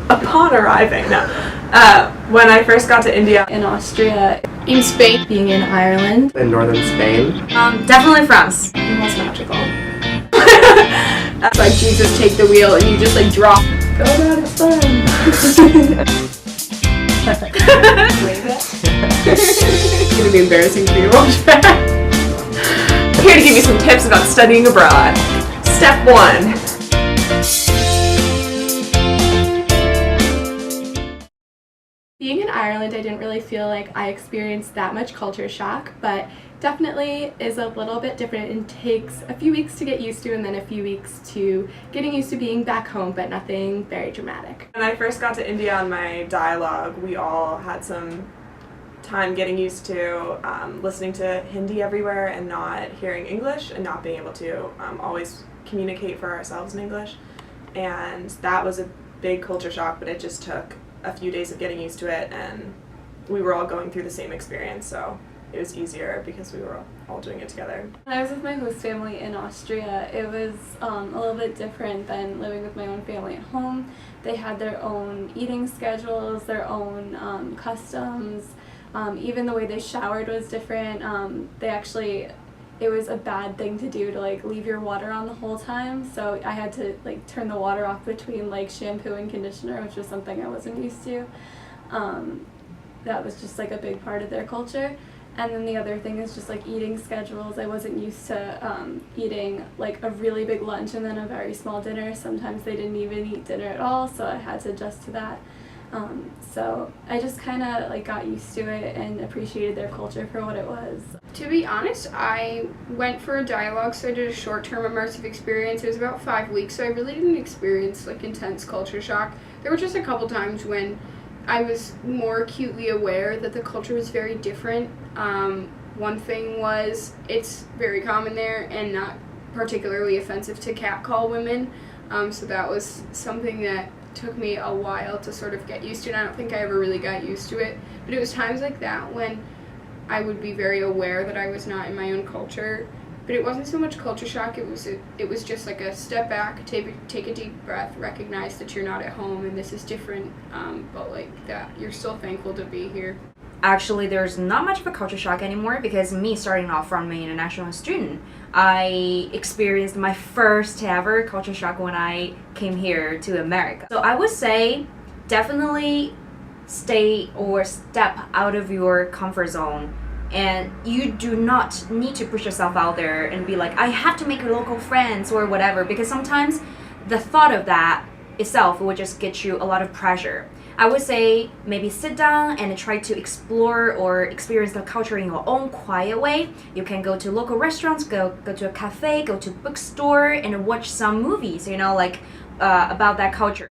Upon arriving, no. When I first got to India, In Austria, In Spain. being in Ireland, In northern Spain. Definitely France. it was magical. It's like Jesus take the wheel and you just like drop. Oh god, it's fun! it's gonna be embarrassing for you to watch back. I'm here to give you some tips about studying abroad. Step 1. Being in Ireland, I didn't really feel like I experienced that much culture shock, but definitely is a little bit different and takes a few weeks to get used to and then a few weeks to getting used to being back home, but nothing very dramatic. When I first got to India on my dialogue, we all had some time getting used to listening to Hindi everywhere and not hearing English and not being able to always communicate for ourselves in English. And that was a big culture shock, but it just took a few days of getting used to it, and we were all going through the same experience, so it was easier because we were all doing it together. When I was with my host family in Austria, it was a little bit different than living with my own family at home. They had their own eating schedules, their own customs. Even the way they showered was different. It was a bad thing to do to like leave your water on the whole time, so I had to like turn the water off between like shampoo and conditioner, which was something I wasn't used to. That was just like a big part of their culture. And then the other thing is just like eating schedules. I wasn't used to eating like a really big lunch and then a very small dinner. Sometimes they didn't even eat dinner at all, so I had to adjust to that. So I just kind of like got used to it and appreciated their culture for what it was. To be honest, I went for a dialogue, so I did a short-term immersive experience. It was about 5 weeks, so I really didn't experience like intense culture shock. There were just a couple times when I was more acutely aware that the culture was very different. One thing was it's very common there and not particularly offensive to catcall women, so that was something that took me a while to sort of get used to, and I don't think I ever really got used to it. But it was times like that when I would be very aware that I was not in my own culture. But it wasn't so much culture shock, it was just like a step back, take a deep breath, recognize that you're not at home and this is different, but like that you're still thankful to be here. Actually, there's not much of a culture shock anymore because me starting off from an international student, I experienced my first ever culture shock when I came here to America. So I would say definitely stay or step out of your comfort zone, and you do not need to push yourself out there and be like, I have to make local friends or whatever, because sometimes the thought of that itself will just get you a lot of pressure. I would say maybe sit down and try to explore or experience the culture in your own quiet way. You can go to local restaurants, go to a cafe, go to bookstore and watch some movies, about that culture.